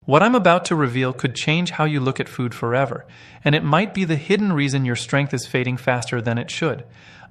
What I'm about to reveal could change how you look at food forever, and it might be the hidden reason your strength is fading faster than it should.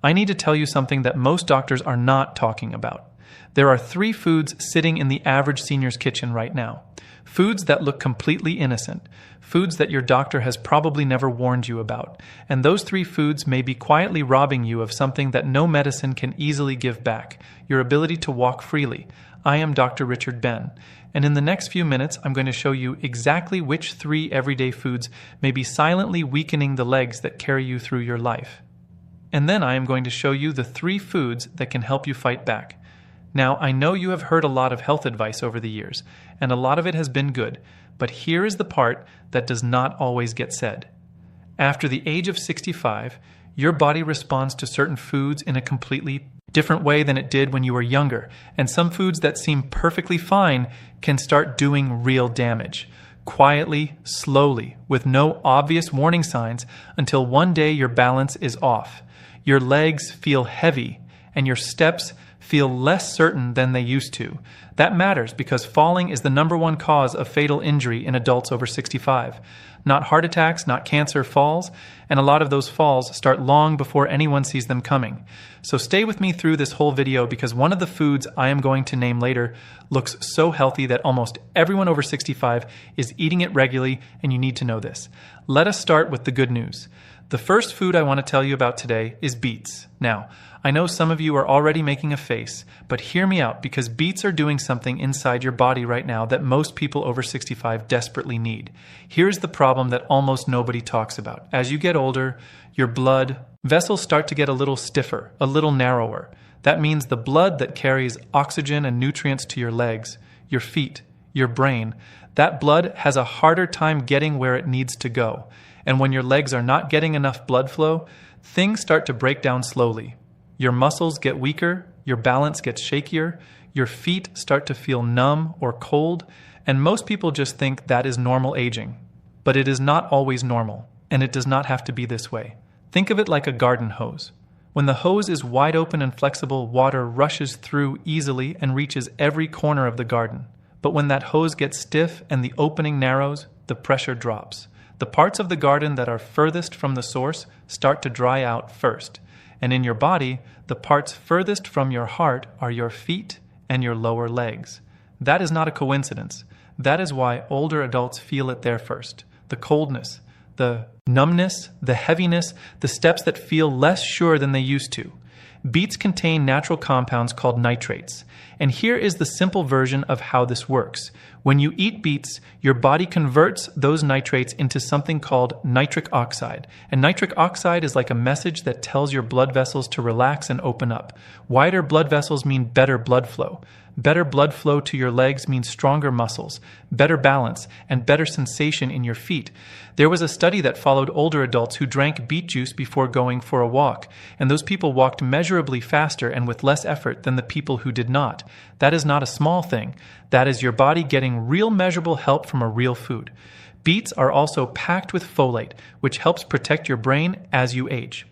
I need to tell you something that most doctors are not talking about. There are 3 foods sitting in the average senior's kitchen right now. Foods that look completely innocent. Foods that your doctor has probably never warned you about. And those 3 foods may be quietly robbing you of something that no medicine can easily give back: your ability to walk freely. I am Dr. Richard Ben, and in the next few minutes I'm going to show you exactly which 3 everyday foods may be silently weakening the legs that carry you through your life. And then I am going to show you the 3 foods that can help you fight back. Now, I know you have heard a lot of health advice over the years, and a lot of it has been good, but here is the part that does not always get said. After the age of 65, your body responds to certain foods in a completely different way than it did when you were younger, and some foods that seem perfectly fine can start doing real damage. Quietly, slowly, with no obvious warning signs, until one day your balance is off. Your legs feel heavy, and your steps feel less certain than they used to. That matters because falling is the #1 cause of fatal injury in adults over 65. Not heart attacks, not cancer, falls, and a lot of those falls start long before anyone sees them coming. So stay with me through this whole video because one of the foods I am going to name later looks so healthy that almost everyone over 65 is eating it regularly, and you need to know this. Let us start with the good news. The first food I want to tell you about today is beets. Now, I know some of you are already making a face, but hear me out because beets are doing something inside your body right now that most people over 65 desperately need. Here's the problem that almost nobody talks about. As you get older, your blood vessels start to get a little stiffer, a little narrower. That means the blood that carries oxygen and nutrients to your legs, your feet, your brain, that blood has a harder time getting where it needs to go. And when your legs are not getting enough blood flow, things start to break down slowly. Your muscles get weaker, your balance gets shakier, your feet start to feel numb or cold, and most people just think that is normal aging. But it is not always normal, and it does not have to be this way. Think of it like a garden hose. When the hose is wide open and flexible, water rushes through easily and reaches every corner of the garden. But when that hose gets stiff and the opening narrows, the pressure drops. The parts of the garden that are furthest from the source start to dry out first. And in your body, the parts furthest from your heart are your feet and your lower legs. That is not a coincidence. That is why older adults feel it there first. The coldness, the numbness, the heaviness, the steps that feel less sure than they used to. Beets contain natural compounds called nitrates. And here is the simple version of how this works. When you eat beets, your body converts those nitrates into something called nitric oxide. And nitric oxide is like a message that tells your blood vessels to relax and open up. Wider blood vessels mean better blood flow. Better blood flow to your legs means stronger muscles, better balance, and better sensation in your feet. There was a study that followed older adults who drank beet juice before going for a walk, and those people walked measurably faster and with less effort than the people who did not. That is not a small thing. That is your body getting real measurable help from a real food. Beets are also packed with folate, which helps protect your brain as you age.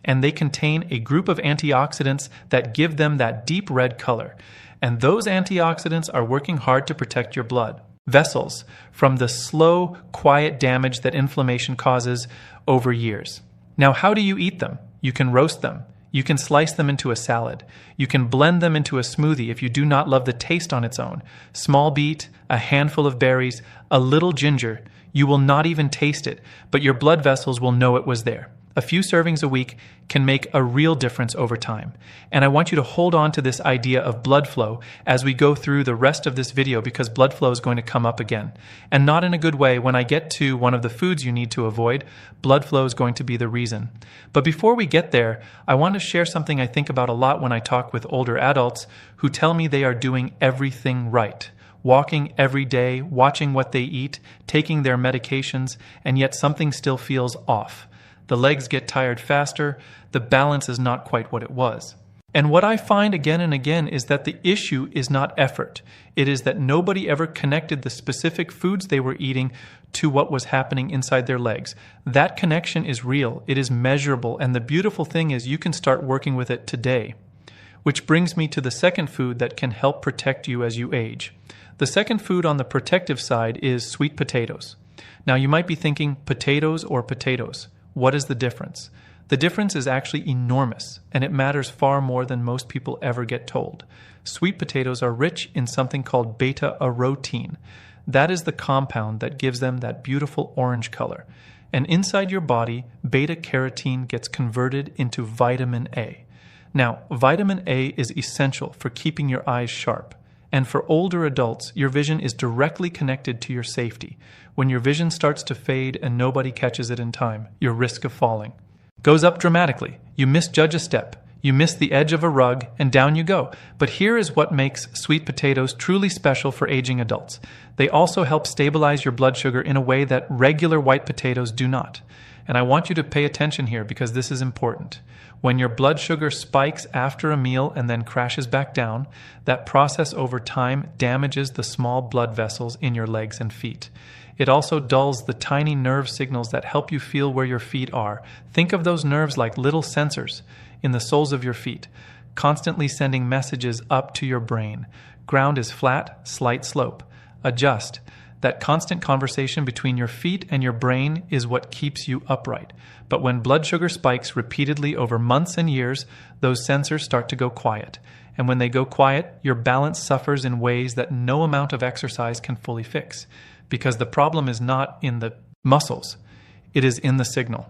And they contain a group of antioxidants that give them that deep red color. And those antioxidants are working hard to protect your blood vessels from the slow, quiet damage that inflammation causes over years. Now, how do you eat them? You can roast them. You can slice them into a salad. You can blend them into a smoothie if you do not love the taste on its own. Small beet, a handful of berries, a little ginger. You will not even taste it, but your blood vessels will know it was there. A few servings a week can make a real difference over time. And I want you to hold on to this idea of blood flow as we go through the rest of this video because blood flow is going to come up again. And not in a good way. When I get to one of the foods you need to avoid, blood flow is going to be the reason. But before we get there, I want to share something I think about a lot when I talk with older adults who tell me they are doing everything right. Walking every day, watching what they eat, taking their medications, and yet something still feels off. The legs get tired faster, the balance is not quite what it was. And what I find again and again is that the issue is not effort. It is that nobody ever connected the specific foods they were eating to what was happening inside their legs. That connection is real, it is measurable, and the beautiful thing is you can start working with it today. Which brings me to the second food that can help protect you as you age. The second food on the protective side is sweet potatoes. Now you might be thinking potatoes or potatoes. What is the difference? The difference is actually enormous, and it matters far more than most people ever get told. Sweet potatoes are rich in something called beta-arotene. That is the compound that gives them that beautiful orange color. And inside your body, beta-carotene gets converted into vitamin A. Now, vitamin A is essential for keeping your eyes sharp. And for older adults, your vision is directly connected to your safety. When your vision starts to fade and nobody catches it in time, your risk of falling goes up dramatically. You misjudge a step, you miss the edge of a rug, and down you go. But here is what makes sweet potatoes truly special for aging adults. They also help stabilize your blood sugar in a way that regular white potatoes do not. And I want you to pay attention here because this is important. When your blood sugar spikes after a meal and then crashes back down, that process over time damages the small blood vessels in your legs and feet. It also dulls the tiny nerve signals that help you feel where your feet are. Think of those nerves like little sensors in the soles of your feet, constantly sending messages up to your brain. Ground is flat, slight slope. Adjust. That constant conversation between your feet and your brain is what keeps you upright. But when blood sugar spikes repeatedly over months and years, those sensors start to go quiet. And when they go quiet, your balance suffers in ways that no amount of exercise can fully fix. Because the problem is not in the muscles, it is in the signal.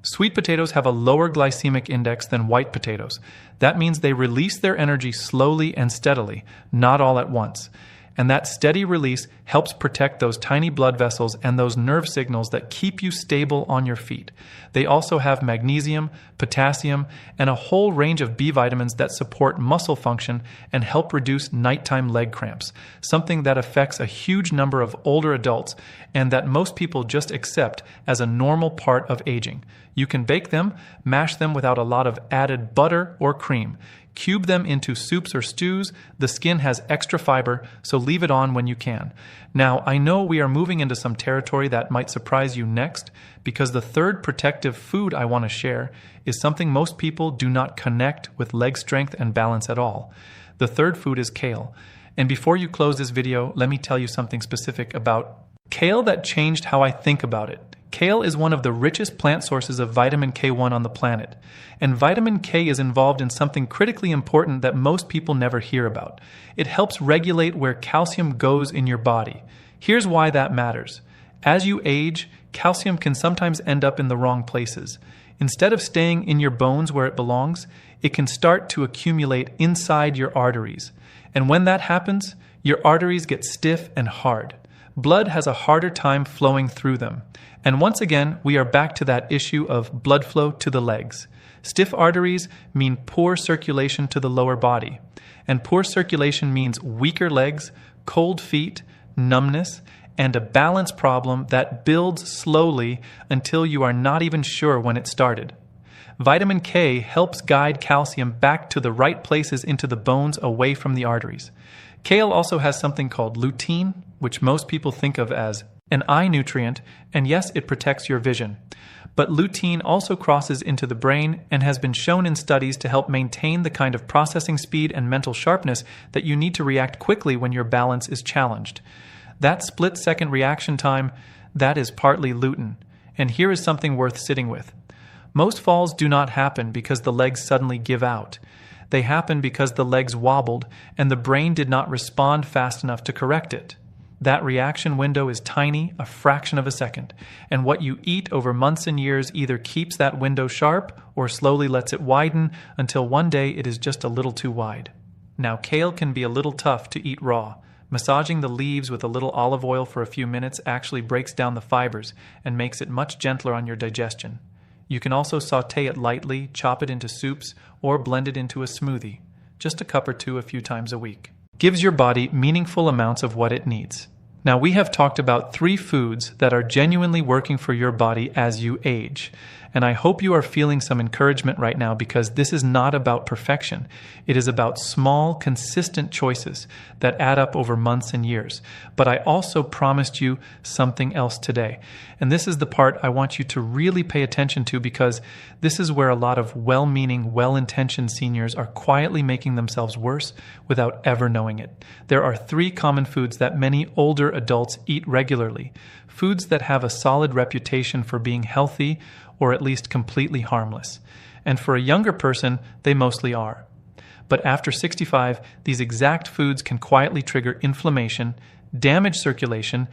Sweet potatoes have a lower glycemic index than white potatoes. That means they release their energy slowly and steadily, not all at once. And that steady release helps protect those tiny blood vessels and those nerve signals that keep you stable on your feet. They also have magnesium, potassium, and a whole range of B vitamins that support muscle function and help reduce nighttime leg cramps, something that affects a huge number of older adults and that most people just accept as a normal part of aging. You can bake them, mash them without a lot of added butter or cream. Cube them into soups or stews. The skin has extra fiber, so leave it on when you can. Now, I know we are moving into some territory that might surprise you next, because the third protective food I want to share is something most people do not connect with leg strength and balance at all. The third food is kale. And before you close this video, let me tell you something specific about kale that changed how I think about it. Kale is one of the richest plant sources of vitamin K1 on the planet. And vitamin K is involved in something critically important that most people never hear about. It helps regulate where calcium goes in your body. Here's why that matters. As you age, calcium can sometimes end up in the wrong places. Instead of staying in your bones where it belongs, it can start to accumulate inside your arteries. And when that happens, your arteries get stiff and hard. Blood has a harder time flowing through them. And once again, we are back to that issue of blood flow to the legs. Stiff arteries mean poor circulation to the lower body. And poor circulation means weaker legs, cold feet, numbness, and a balance problem that builds slowly until you are not even sure when it started. Vitamin K helps guide calcium back to the right places into the bones away from the arteries. Kale also has something called lutein, which most people think of as an eye nutrient, and yes, it protects your vision. But lutein also crosses into the brain and has been shown in studies to help maintain the kind of processing speed and mental sharpness that you need to react quickly when your balance is challenged. That split-second reaction time, that is partly lutein. And here is something worth sitting with. Most falls do not happen because the legs suddenly give out. They happen because the legs wobbled and the brain did not respond fast enough to correct it. That reaction window is tiny, a fraction of a second, and what you eat over months and years either keeps that window sharp or slowly lets it widen until one day it is just a little too wide. Now, kale can be a little tough to eat raw. Massaging the leaves with a little olive oil for a few minutes actually breaks down the fibers and makes it much gentler on your digestion. You can also saute it lightly, chop it into soups, or blend it into a smoothie, just a cup or two a few times a week. Gives your body meaningful amounts of what it needs. Now, we have talked about 3 foods that are genuinely working for your body as you age. And I hope you are feeling some encouragement right now, because this is not about perfection. It is about small, consistent choices that add up over months and years. But I also promised you something else today. And this is the part I want you to really pay attention to, because this is where a lot of well-meaning, well-intentioned seniors are quietly making themselves worse without ever knowing it. There are 3 common foods that many older adults eat regularly. Foods that have a solid reputation for being healthy or at least completely harmless. And for a younger person, they mostly are. But after 65, these exact foods can quietly trigger inflammation, damage circulation,